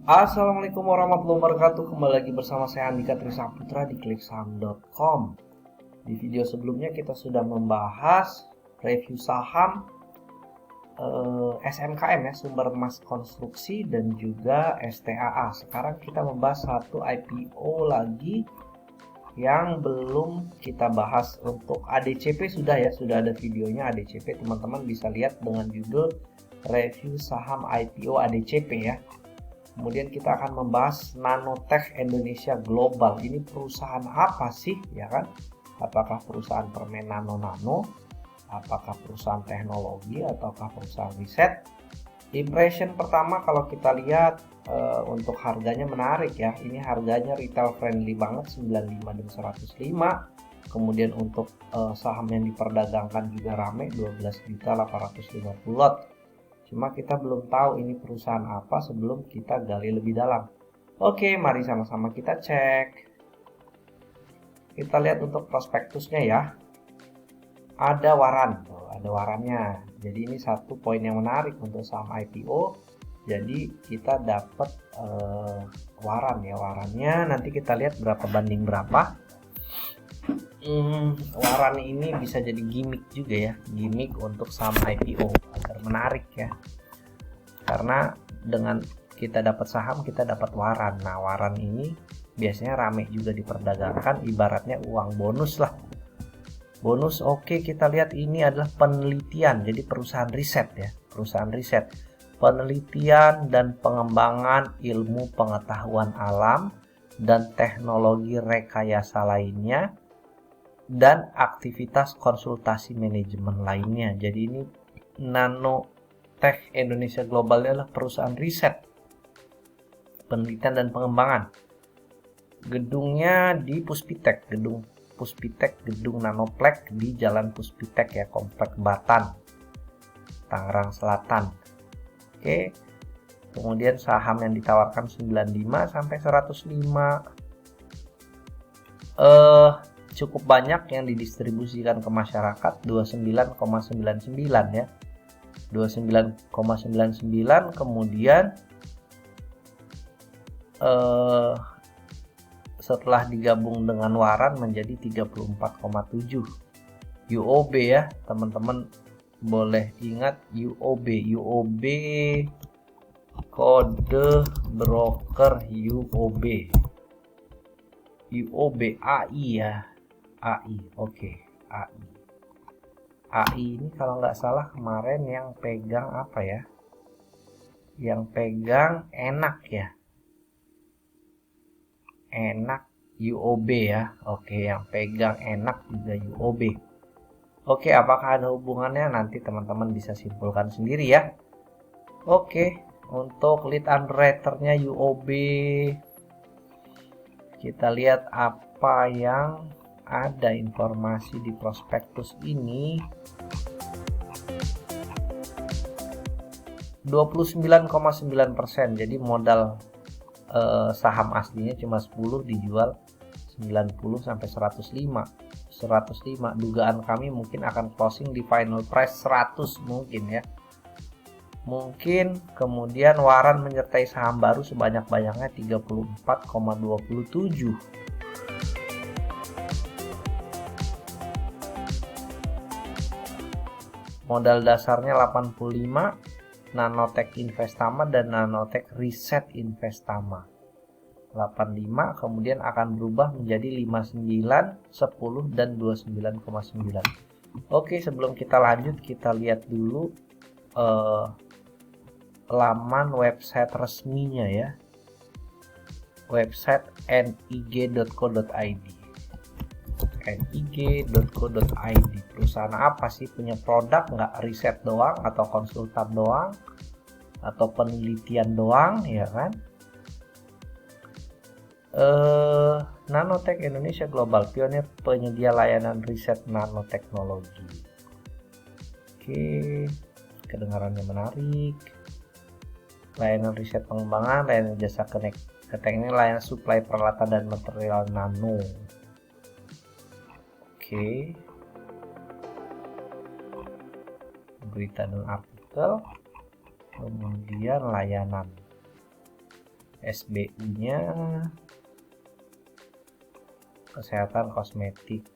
Assalamualaikum warahmatullahi wabarakatuh. Kembali lagi bersama saya Andika Trisaputra di kliksaham.com. Di video sebelumnya kita sudah membahas review saham SMKM ya, Sumber Mas Konstruksi, dan juga STAA. Sekarang kita membahas satu IPO lagi yang belum kita bahas. Untuk ADCP sudah ada videonya. ADCP teman-teman bisa lihat dengan judul review saham IPO ADCP ya. Kemudian kita akan membahas Nanotech Indonesia Global. Ini perusahaan apa sih, ya kan? Apakah perusahaan permen nano-nano? Apakah perusahaan teknologi ataukah perusahaan riset? Impression pertama kalau kita lihat untuk harganya menarik ya. Ini harganya retail friendly banget, 95 dan 105. Kemudian untuk saham yang diperdagangkan juga rame, 12.850 lot. Cuma kita belum tahu ini perusahaan apa sebelum kita gali lebih dalam. Oke, mari sama-sama kita cek. Kita lihat untuk prospektusnya ya. Ada waran, ada warannya. Jadi ini satu poin yang menarik untuk saham IPO. Jadi kita dapat waran ya, warannya nanti kita lihat berapa banding berapa. Waran ini bisa jadi gimmick juga ya, gimmick untuk saham IPO agar menarik ya, karena dengan kita dapat saham kita dapat waran. Nah, waran ini biasanya rame juga diperdagangkan, ibaratnya uang bonus lah, bonus. Oke, kita lihat ini adalah penelitian, jadi perusahaan riset ya, perusahaan riset, penelitian dan pengembangan ilmu pengetahuan alam dan teknologi rekayasa lainnya, dan aktivitas konsultasi manajemen lainnya. Jadi ini Nanotech Indonesia Global adalah perusahaan riset, penelitian dan pengembangan. Gedungnya di Puspitek, gedung Puspitek, gedung Nanoplex di Jalan Puspitek ya, Komplek Batan, Tangerang Selatan. Oke. Kemudian saham yang ditawarkan 95 sampai 105. Cukup banyak yang didistribusikan ke masyarakat, 29,99 ya, 29,99. Kemudian setelah digabung dengan waran menjadi 34,7 UOB ya, teman-teman boleh ingat UOB kode broker UOB AI ya, AI. Oke. AI ini kalau nggak salah kemarin yang pegang apa ya, yang pegang enak ya, enak UOB ya. Oke, yang pegang enak juga UOB. Oke, apakah ada hubungannya? Nanti teman-teman bisa simpulkan sendiri ya. Oke, untuk lead underwriter-nya UOB, kita lihat apa yang ada informasi di prospektus ini. 29,9%. Jadi modal saham aslinya cuma 10, dijual 90 sampai 105. Dugaan kami mungkin akan closing di final price 100 mungkin ya. Mungkin kemudian waran menyertai saham baru sebanyak-banyaknya 34,27. Modal dasarnya 85, Nanotech Investama dan Nanotech Riset Investama 85, kemudian akan berubah menjadi 59, 10 dan 29,9. Oke, sebelum kita lanjut kita lihat dulu laman website resminya ya, website nig.co.id. nig.co.id. Perusahaan apa sih? Punya produk nggak? Riset doang atau konsultan doang atau penelitian doang, ya kan? Nanotech Indonesia Global, pionir penyedia layanan riset nanoteknologi. Oke, kedengarannya menarik. Layanan riset pengembangan, layanan jasa keteknikan, layanan suplai peralatan dan material nano. Oke. Berita dan artikel, kemudian layanan. SBU-nya kesehatan kosmetik,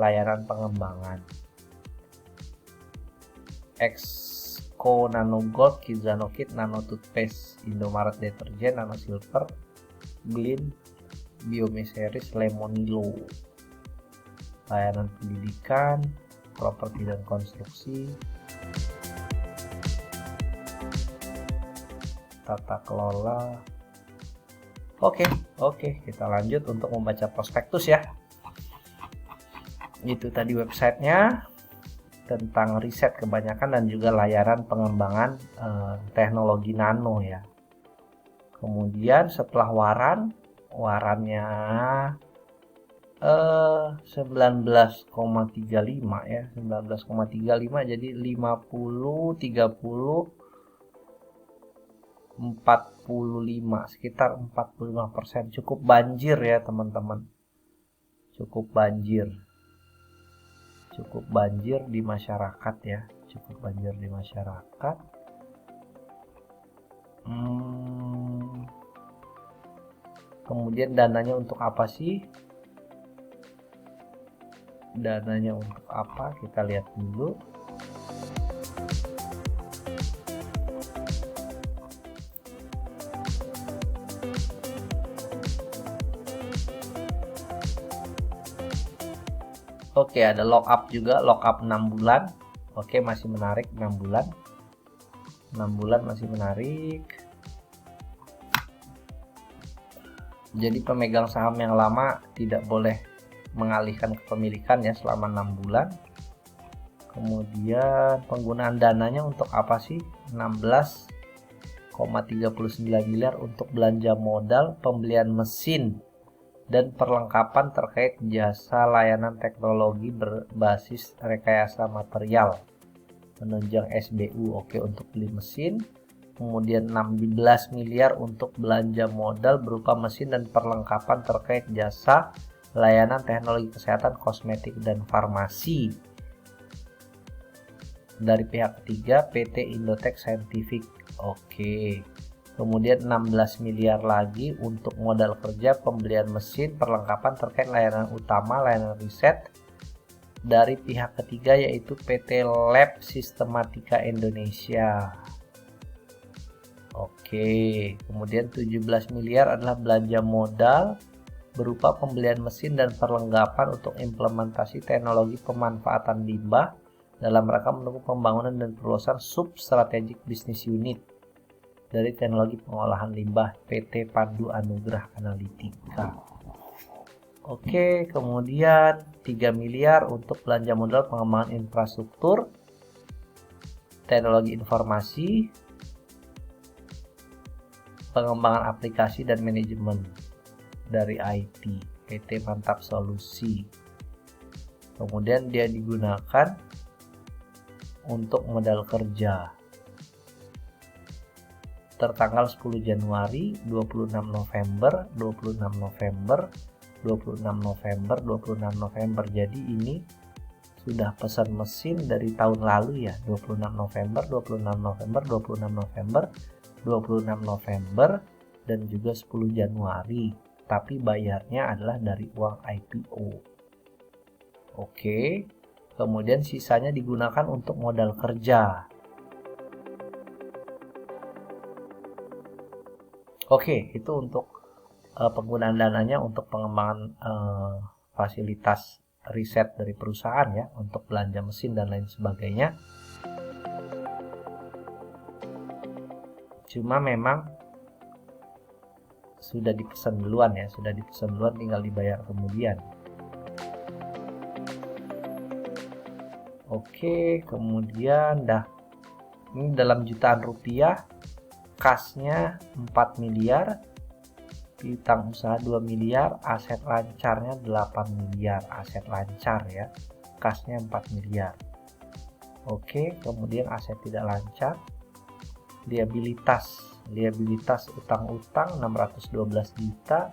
layanan pengembangan. Exco Nano Gold, Kizano Kit, Nano Toothpaste, Indomaret Deterjen, Nano Silver, Glint, Biome Series, Lemonilo. Layanan pendidikan, properti dan konstruksi, tata kelola. Oke, kita lanjut untuk membaca prospektus ya. Itu tadi websitenya tentang riset kebanyakan dan juga layanan pengembangan teknologi nano ya. Kemudian setelah warannya 19,35 ya, 19,35, jadi 50, 30, 45, sekitar 45%. Cukup banjir ya teman-teman, cukup banjir di masyarakat ya, cukup banjir di masyarakat. Kemudian dananya untuk apa sih? Dananya untuk apa? Kita lihat dulu. Oke, ada lock up juga, lock up 6 bulan. Oke, masih menarik 6 bulan. 6 bulan masih menarik. Jadi pemegang saham yang lama tidak boleh mengalihkan kepemilikan ya selama 6 bulan. Kemudian penggunaan dananya untuk apa sih? 16,39 miliar untuk belanja modal, pembelian mesin, dan perlengkapan terkait jasa layanan teknologi berbasis rekayasa material, menunjang SBU. Oke, untuk beli mesin. Kemudian 16 miliar untuk belanja modal berupa mesin dan perlengkapan terkait jasa layanan teknologi kesehatan, kosmetik, dan farmasi dari pihak ketiga PT Indotech Scientific. Oke. Kemudian 16 miliar lagi untuk modal kerja, pembelian mesin, perlengkapan terkait layanan utama, layanan riset dari pihak ketiga yaitu PT Lab Sistematika Indonesia. Oke, kemudian 17 miliar adalah belanja modal berupa pembelian mesin dan perlengkapan untuk implementasi teknologi pemanfaatan limbah dalam rangka mendukung pembangunan dan perluasan sub strategic business unit dari teknologi pengolahan limbah PT Pandu Anugrah Analitika. Oke, kemudian 3 miliar untuk belanja modal pengembangan infrastruktur, teknologi informasi, pengembangan aplikasi dan manajemen dari IT PT Mantap Solusi. Kemudian dia digunakan untuk modal kerja tertanggal 10 Januari, 26 November, 26 November, 26 November, 26 November. Jadi ini sudah pesan mesin dari tahun lalu ya, 26 November, 26 November, 26 November, 26 November, dan juga 10 Januari. Tapi bayarnya adalah dari uang IPO. Oke, kemudian sisanya digunakan untuk modal kerja. Oke, itu untuk penggunaan dananya untuk pengembangan fasilitas riset dari perusahaan ya, untuk belanja mesin dan lain sebagainya. Cuma memang sudah dipesan duluan ya, tinggal dibayar kemudian. Oke, kemudian ini dalam jutaan rupiah, kasnya 4 miliar, piutang usaha 2 miliar, aset lancarnya 8 miliar, aset lancar ya, kasnya 4 miliar. Oke, kemudian aset tidak lancar, liabilitas utang-utang 612 juta,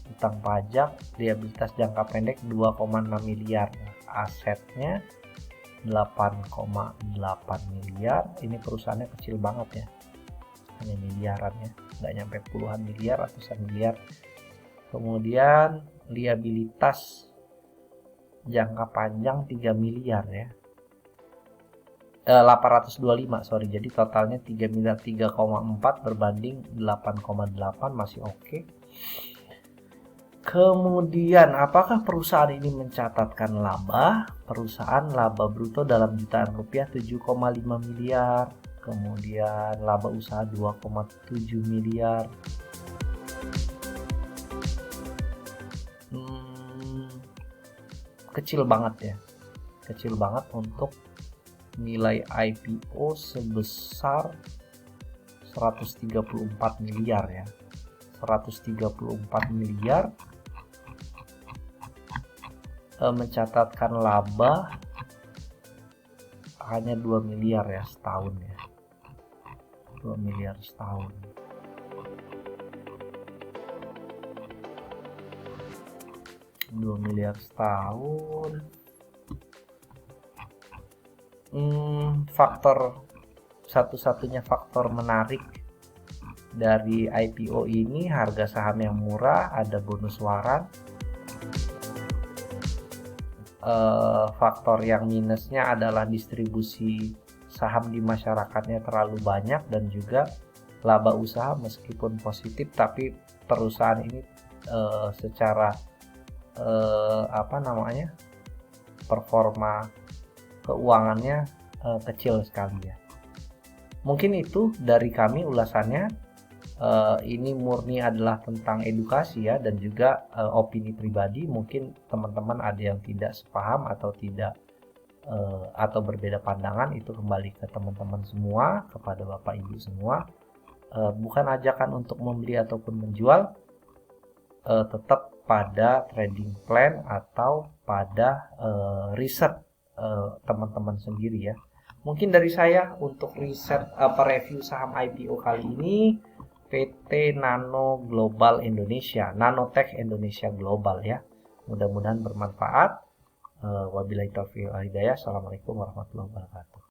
utang pajak, liabilitas jangka pendek 2,6 miliar, asetnya 8,8 miliar. Ini perusahaannya kecil banget ya, hanya miliaran ya, nggak nyampe puluhan miliar, ratusan miliar. Kemudian liabilitas jangka panjang 3 miliar ya, 825 sorry, jadi totalnya 3 miliar 3,4 berbanding 8,8 masih oke. Kemudian apakah perusahaan ini mencatatkan laba? Perusahaan laba bruto dalam jutaan rupiah 7,5 miliar, kemudian laba usaha 2,7 miliar. Kecil banget ya, kecil banget untuk nilai IPO sebesar 134 miliar ya, 134 miliar, mencatatkan laba hanya 2 miliar ya setahun ya, 2 miliar setahun. Faktor satu-satunya faktor menarik dari IPO ini harga saham yang murah, ada bonus waran. Faktor yang minusnya adalah distribusi saham di masyarakatnya terlalu banyak, dan juga laba usaha meskipun positif tapi perusahaan ini secara performa keuangannya kecil sekali ya. Mungkin itu dari kami ulasannya. Ini murni adalah tentang edukasi ya, dan juga opini pribadi. Mungkin teman-teman ada yang tidak sepaham atau tidak atau berbeda pandangan, itu kembali ke teman-teman semua, kepada Bapak Ibu semua. Bukan ajakan untuk membeli ataupun menjual, tetap pada trading plan atau pada riset teman-teman sendiri ya. Mungkin dari saya untuk riset review saham IPO kali ini PT Nano Global Indonesia, Nanotech Indonesia Global ya. Mudah-mudahan bermanfaat. Wabillahi taufiq wal hidayah. Assalamualaikum warahmatullahi wabarakatuh.